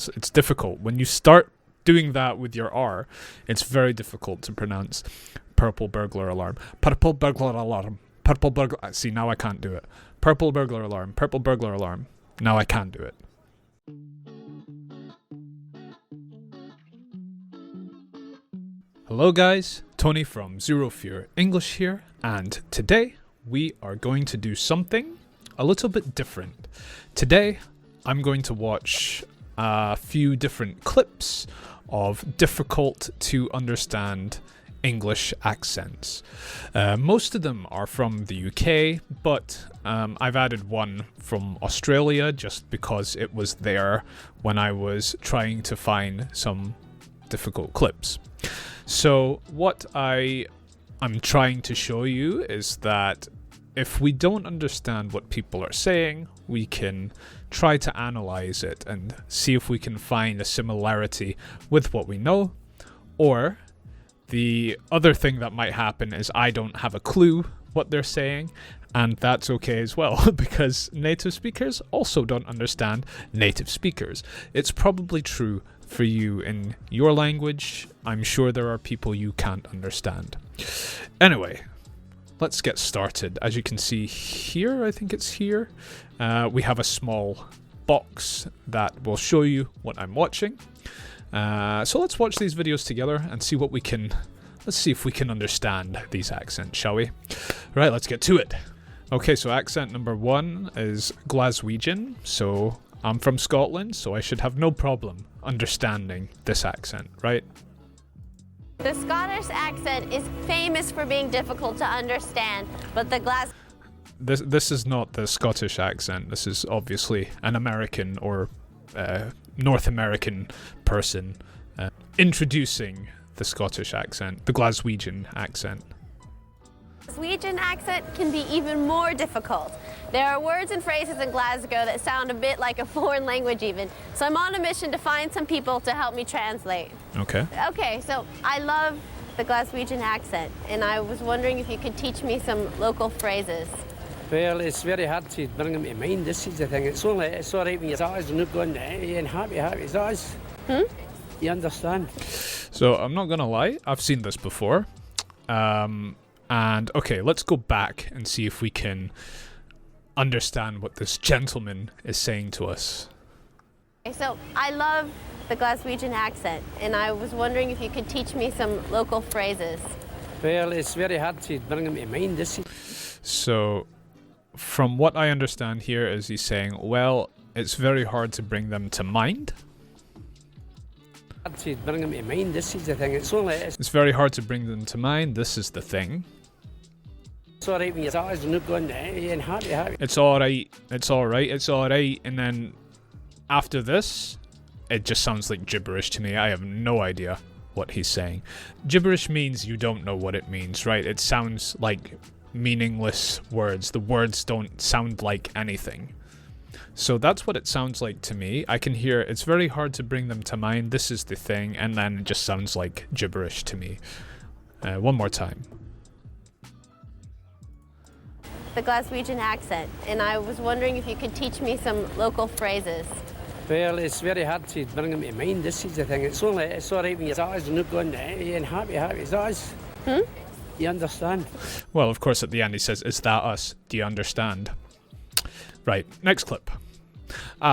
It's difficult. When you start doing that with your R, it's very difficult to pronounce purple burglar alarm. Purple burglar alarm. Purple burglar... See, now I can't do it. Purple burglar alarm. Purple burglar alarm. Now I can do it. Hello guys, Tony from Zero Fear English here, and today we are going to do something a little bit different. Today I'm going to watch a few different clips of difficult to understand English accents. Most of them are from the UK, but I've added one from Australia just because it was there when I was trying to find some difficult clips. So what I'm trying to show you is that if we don't understand what people are saying, we can try to analyze it and see if we can find a similarity with what we know. Or the other thing that might happen is I don't have a clue what they're saying, and that's okay as well, because native speakers also don't understand native speakers. It's probably true for you in your language. I'm sure there are people you can't understand. Anyway, let's get started. As you can see here, I think it's here, we have a small box that will show you what I'm watching. So let's watch these videos together and see what we can... Let's see if we can understand these accents, shall we? Right, let's get to it. Okay, so accent number one is Glaswegian. So I'm from Scotland, so I should have no problem understanding this accent, right? The Scottish accent is famous for being difficult to understand, but the This is not the Scottish accent. This is obviously an American or North American person introducing the Scottish accent, the Glaswegian accent. Glaswegian accent can be even more difficult. There are words and phrases in Glasgow that sound a bit like a foreign language even, so I'm on a mission to find some people to help me translate. Okay. Okay, so I love the Glaswegian accent, and I was wondering if you could teach me some local phrases. Well, it's very hard to bring them to mind. This is the thing. It's all right when your eyes are not going and happy as eyes. You understand? So I'm not gonna lie, I've seen this before. And okay, let's go back and see if we can understand what this gentleman is saying to us. Okay, so I love the Glaswegian accent, and I was wondering if you could teach me some local phrases. Well, it's very hard to bring them to mind. This is... So from what I understand here is he's saying, well, it's very hard to bring them to mind. To bring them to mind. This is the thing. It's very hard to bring them to mind. This is the thing. It's all right when your eyes are not going and happy. It's all right. It's all right. It's all right. And then after this, it just sounds like gibberish to me. I have no idea what he's saying. Gibberish means you don't know what it means, right? It sounds like meaningless words. The words don't sound like anything. So that's what it sounds like to me. I can hear it's very hard to bring them to mind. This is the thing. And then it just sounds like gibberish to me. One more time. The Glaswegian accent, and I was wondering if you could teach me some local phrases. Well, it's very hard to bring them to mind. This is the thing. It's all right when your eyes are not going and happy as eyes. You understand? Well, of course, at the end he says, "Is that us? Do you understand?" Right, next clip.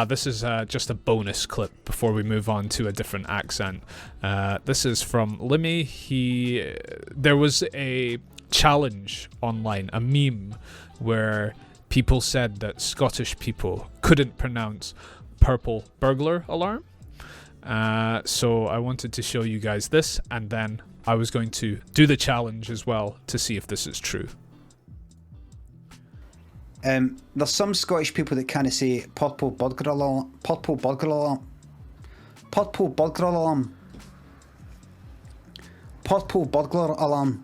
This is just a bonus clip before we move on to a different accent. This is from Limmy. There was a challenge online, a meme, where people said that Scottish people couldn't pronounce purple burglar alarm. So I wanted to show you guys this, and then I was going to do the challenge as well to see if this is true. There's some Scottish people that kind of say purple burglar alarm, purple burglar alarm, purple burglar alarm, purple burglar alarm,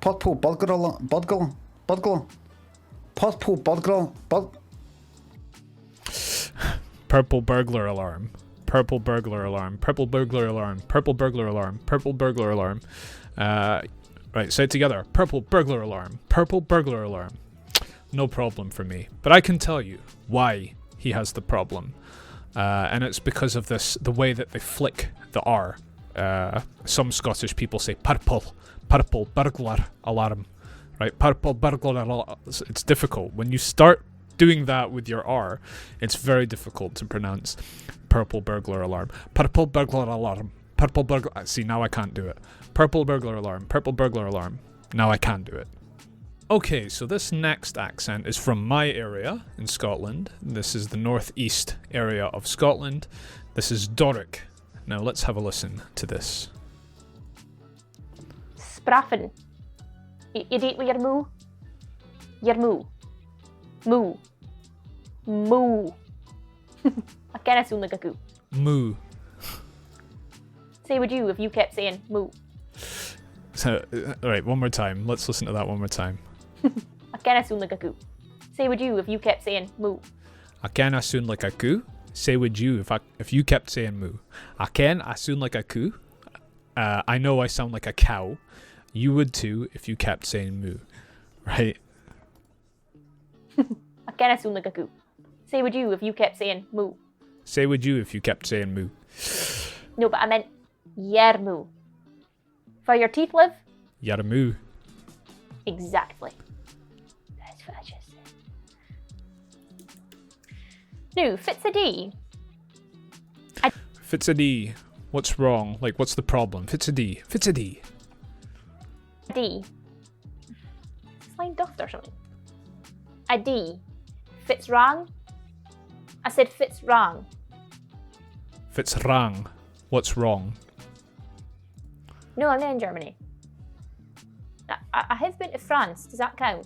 purple burglar alarm, burglar, purple burglar, Purple burglar alarm, purple burglar alarm, purple burglar alarm, purple burglar alarm, purple burglar alarm. Right, say it together. Purple burglar alarm, purple burglar alarm. No problem for me. But I can tell you why he has the problem. and it's because of the way that they flick the R. Some Scottish people say purple burglar alarm, right? Purple burglar alarm. It's difficult when you start doing that with your R. It's very difficult to pronounce. Purple burglar alarm. Purple burglar alarm. Purple burglar. See, now I can't do it. Purple burglar alarm. Purple burglar alarm. Now I can do it. Okay, so this next accent is from my area in Scotland. This is the northeast area of Scotland. This is Doric. Now let's have a listen to this. Spraffen. You eat with your moo? Your moo. Moo. Moo. I kinda sound like a coo. Moo. Say would you if you kept saying moo? So, alright, one more time. Let's listen to that one more time. I kinda sound like a coo. Say would you if you kept saying moo? I can I sound like a coo? Say would you if you kept saying moo? I can I sound like a coo? I know I sound like a cow. You would too if you kept saying moo. Right? I kinda sound like a coo. Say would you if you kept saying moo? Say would you if you kept saying moo? No, but I meant yer moo. For your teeth live? Yada moo. Exactly. That's what I just said. No, fits a D. Fits a D. What's wrong? Like, what's the problem? Fits a D. Fits a D. D. It's like duft or something. A D. Fits wrong? I said fits wrong. Fits wrong. What's wrong? No, I'm not in Germany. I have been to France. Does that count?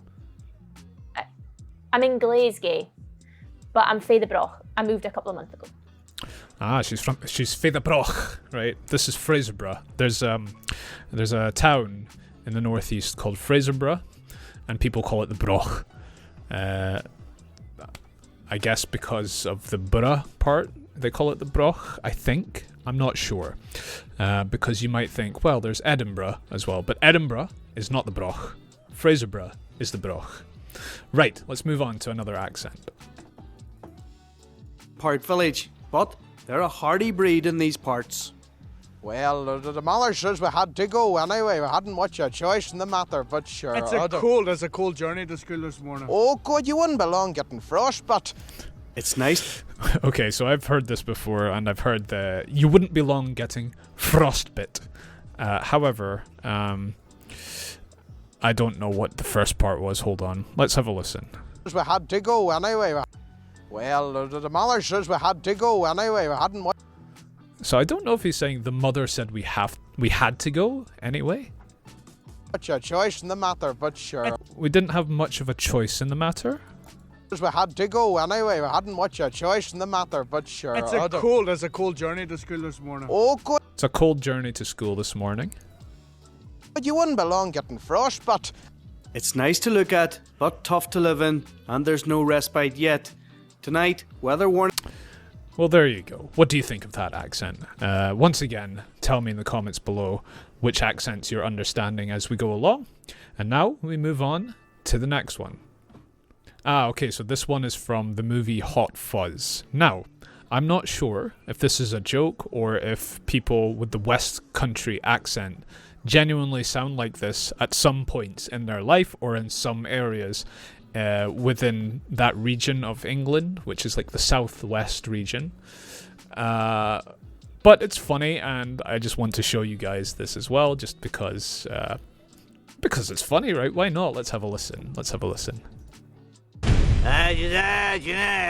I'm in Glaswegian, but I'm fae the Broch. I moved a couple of months ago. Ah, she's fae the Broch, right? This is Fraserburgh. There's a town in the northeast called Fraserburgh, and people call it the Broch. I guess because of the borough part, they call it the Broch, I think. I'm not sure. Because you might think, well, there's Edinburgh as well. But Edinburgh is not the Broch. Fraserburgh is the Broch. Right, let's move on to another accent. Part village, but they're a hardy breed in these parts. Well, the mother says we had to go anyway. We hadn't much a choice in the matter, but sure. It's a cold journey to school this morning. Oh, God, you wouldn't be long getting frost, but It's nice. Okay, so I've heard this before, and I've heard that you wouldn't be long getting frostbite. However, I don't know what the first part was. Hold on. Let's have a listen. we had to go anyway. Well, the mother says we had to go anyway. We hadn't much. So I don't know if he's saying the mother said we had to go anyway. Much a choice in the matter, but sure. We didn't have much of a choice in the matter. We had to go anyway. We hadn't much a choice in the matter, but sure. It's a cold journey to school this morning. Oh, good. It's a cold journey to school this morning. But you wouldn't be long getting frost, but It's nice to look at, but tough to live in, and there's no respite yet. Tonight, weather warning. Well, there you go. What do you think of that accent? Once again, tell me in the comments below which accents you're understanding as we go along. And now we move on to the next one. Okay, so this one is from the movie Hot Fuzz. Now, I'm not sure if this is a joke or if people with the West Country accent genuinely sound like this at some points in their life or in some areas within that region of England, which is like the southwest region. But it's funny, and I just want to show you guys this as well, just because it's funny, right? Why not? Let's have a listen. Let's have a listen. I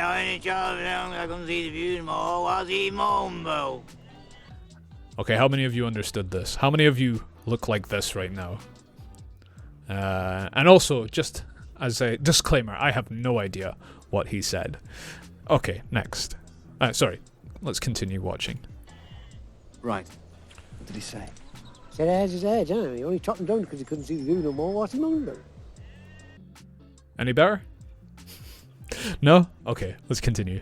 only job I can see the view more was he mumbo. Okay, how many of you understood this? How many of you look like this right now? And also, just as a disclaimer, I have no idea what he said. Okay, next. Sorry, let's continue watching. Right. What did he say? Said as his edge, huh? He only chopped him down because he couldn't see the view no more. What's he mumbo? Any better? No? Okay, let's continue.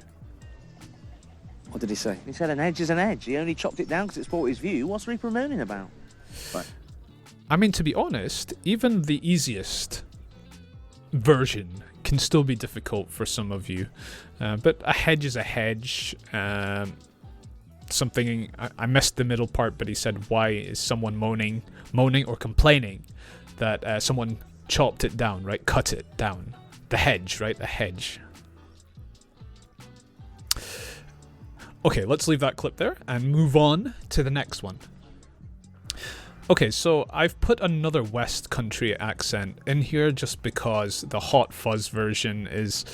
What did he say? He said an edge is an edge. He only chopped it down because it's brought his view. What's Reaper moaning about? I mean, to be honest, even the easiest version can still be difficult for some of you, but a hedge is a hedge. Something I missed the middle part, but he said, why is someone moaning or complaining that someone chopped it down, right? Cut it down. The hedge, right? The hedge. Okay, let's leave that clip there and move on to the next one. Okay, so I've put another West Country accent in here just because the Hot Fuzz version is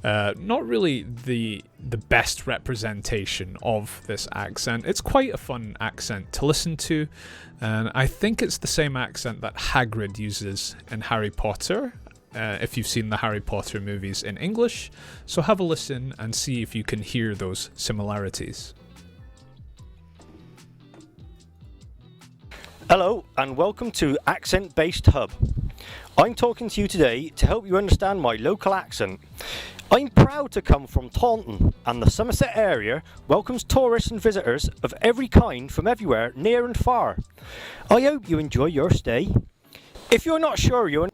not really the best representation of this accent. It's quite a fun accent to listen to, and I think it's the same accent that Hagrid uses in Harry Potter, if you've seen the Harry Potter movies in English. So have a listen and see if you can hear those similarities. Hello and welcome to Accent Based Hub. I'm talking to you today to help you understand my local accent. I'm proud to come from Taunton, and the Somerset area welcomes tourists and visitors of every kind from everywhere, near and far. I hope you enjoy your stay. If you're not sure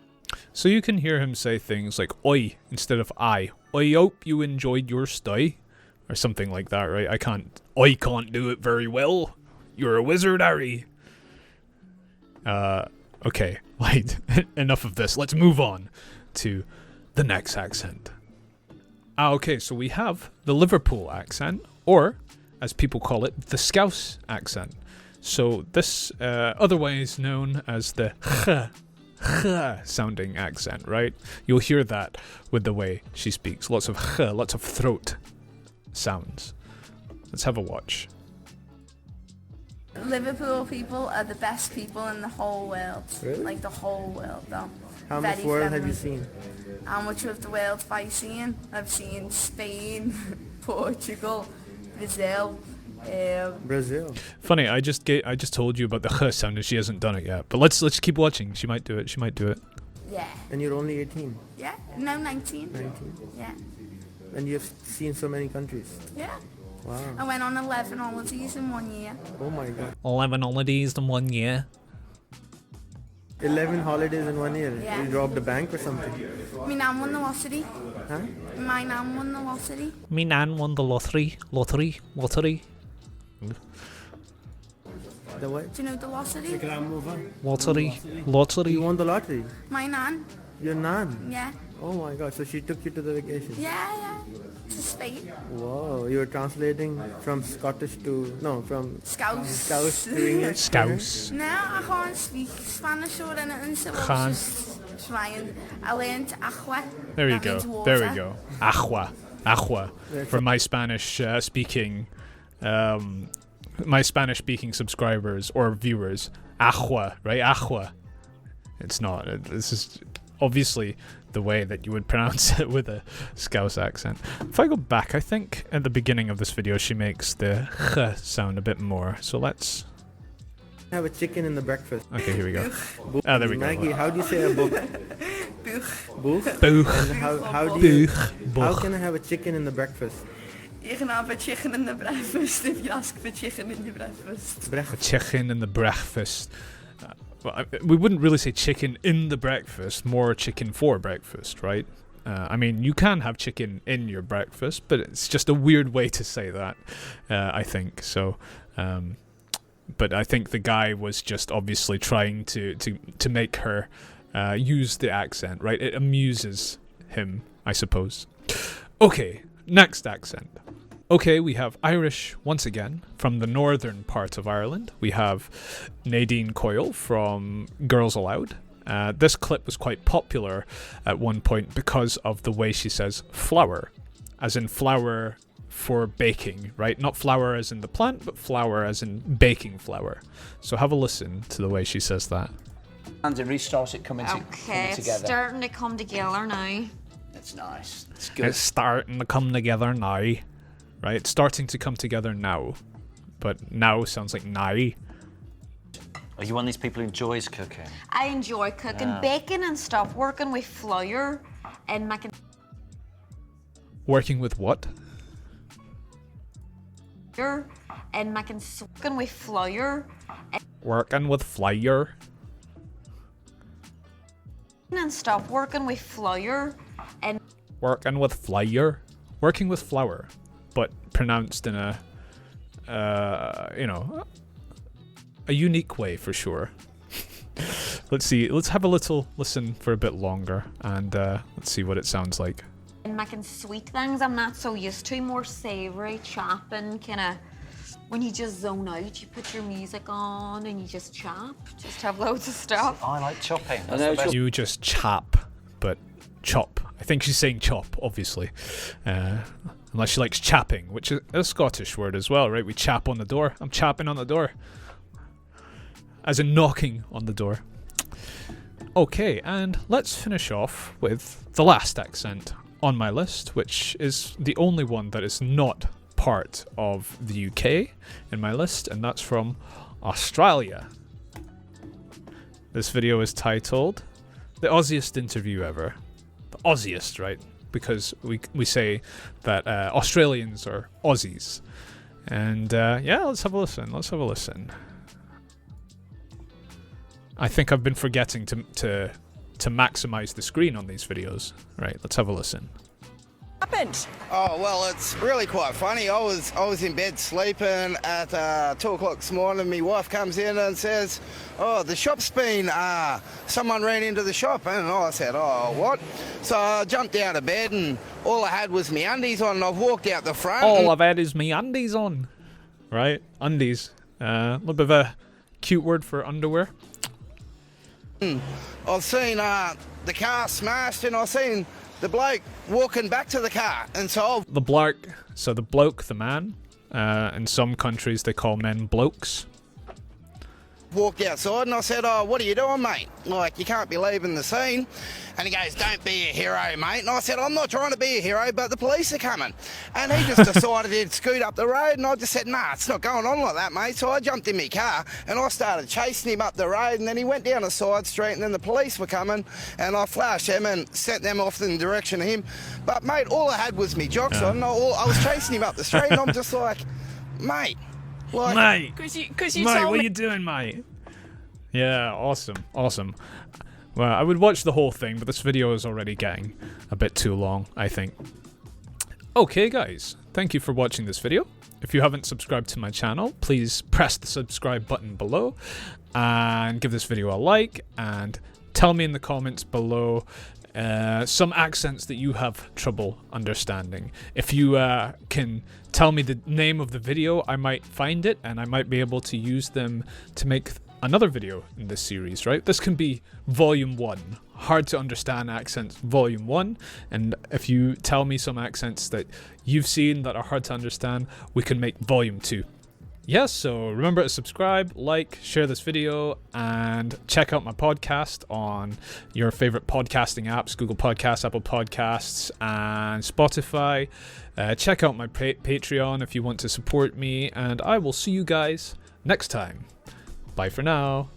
So you can hear him say things like oi instead of I. I hope you enjoyed your stay, or something like that, right? I can't do it very well. You're a wizard, Harry. Okay, right, enough of this. Let's move on to the next accent. Okay, so we have the Liverpool accent, or as people call it, the Scouse accent. So this, otherwise known as the sounding accent, right? You'll hear that with the way she speaks. Lots of throat sounds. Let's have a watch. Liverpool people are the best people in the whole world. Really? Like the whole world, though. How Very much world friendly. have you seen? How much of the world have I seen? I've seen Spain, Portugal, Brazil. Brazil. Funny, I just told you about the sound and she hasn't done it yet. But let's keep watching. She might do it. Yeah. And you're only 18? Yeah. No, 19. 19? Yeah. And you've seen so many countries? Yeah. Wow. I went on 11 holidays in 1 year. Oh my god. 11 holidays in 1 year. 11 holidays in 1 year? Yeah. You robbed a bank or something? My nan won the lottery. Huh? My nan won the lottery. Me nan won the lottery. Lottery. The what? Do you know the lottery? Lottery. You won the lottery? My nan. Your nan? Yeah. Oh my god, so she took you to the vacation? Yeah. To Spain. Whoa, you were translating from Scottish to... No, from... Scouse. Scouse to English? Scouse. No, I can't speak Spanish or anything, so I was just trying. I learned agua. There you That go. means water. There we go. Agua. For my Spanish speaking subscribers or viewers, agua, right? Agua. It's not. This is obviously the way that you would pronounce it with a Scouse accent. If I go back, I think at the beginning of this video she makes the ch sound a bit more. So let's Have a chicken in the breakfast. Okay, here we go. Ah, there we go. Maggie, how do you say a book? Boog. Boog. And how do you... Boog. How can I have a chicken in the breakfast? You can have a chicken in the breakfast if you ask for chicken in the breakfast. A chicken in the breakfast. We wouldn't really say chicken in the breakfast, more chicken for breakfast, right? I mean, you can have chicken in your breakfast, but it's just a weird way to say that, I think. So, but I think the guy was just obviously trying to make her use the accent, right? It amuses him, I suppose. Okay, next accent. Okay, we have Irish once again from the northern part of Ireland. We have Nadine Coyle from Girls Aloud. This clip was quite popular at one point because of the way she says flour, as in flour for baking, right? Not flour as in the plant, but flour as in baking flour. So have a listen to the way she says that. And it restarts it coming together. It's starting to come together now. It's nice. It's good. It's starting to come together now. Right? It's starting to come together now. But now sounds like now. Are you one of these people who enjoys cooking? I enjoy cooking, baking and stuff, working with flour and making... Working with what? And making working with flour. Working with flour. and stuff, working with flour and Working with flour. Working with flour, but pronounced in a, you know, a unique way for sure. Let's see. Let's have a little listen for a bit longer, and let's see what it sounds like. making sweet things I'm not so used to, more savoury, chopping, kind of. When you just zone out, you put your music on and you just chop, just have loads of stuff. I like chopping. You just chop, but chop. I think she's saying chop, obviously. Unless she likes chapping, which is a Scottish word as well, right? We chap on the door. I'm chapping on the door. As in knocking on the door. Okay, and let's finish off with the last accent on my list, which is the only one that is not part of the UK in my list, and that's from Australia. This video is titled The Aussiest Interview Ever. The Aussiest, right? Because we say that Australians are Aussies. And yeah, let's have a listen. Let's have a listen. I think I've been forgetting to maximize the screen on these videos. Right, let's have a listen. Happened? Oh well, it's really quite funny. I was in bed sleeping at 2 o'clock this morning. My wife comes in and says, "Oh, the shop's been someone ran into the shop." And I said, "Oh, what?" So I jumped out of bed and all I had was my undies on. And I've walked out the front. All I've had is me undies on. Right, undies. A little bit of a cute word for underwear. I've seen the car smashed, and I've seen the bloke walking back to the car, and so the bloke, so the bloke, the man. In some countries they call men blokes. Walked outside and I said, "Oh, what are you doing, mate? Like, you can't be leaving the scene." And he goes, "Don't be a hero, mate." And I said, "I'm not trying to be a hero, but the police are coming." And he just decided he'd scoot up the road, and I just said, "Nah, it's not going on like that, mate." So I jumped in my car and I started chasing him up the road, and then he went down a side street, and then the police were coming, and I flashed them and sent them off in the direction of him. But mate, all I had was me jocks on. I was chasing him up the street, and I'm just like, mate. Like, mate, cause you mate, what are you doing, mate? Yeah, awesome, awesome. Well, I would watch the whole thing, but this video is already getting a bit too long, I think. Okay, guys, thank you for watching this video. If you haven't subscribed to my channel, please press the subscribe button below and give this video a like, and tell me in the comments below some accents that you have trouble understanding. If you can tell me the name of the video, I might find it and I might be able to use them to make another video in this series, right? This can be volume 1, hard to understand accents volume 1, and if you tell me some accents that you've seen that are hard to understand, we can make volume 2. Yes, so remember to subscribe, like, share this video, and check out my podcast on your favorite podcasting apps, Google Podcasts, Apple Podcasts, and Spotify. Check out my Patreon if you want to support me, and I will see you guys next time. Bye for now.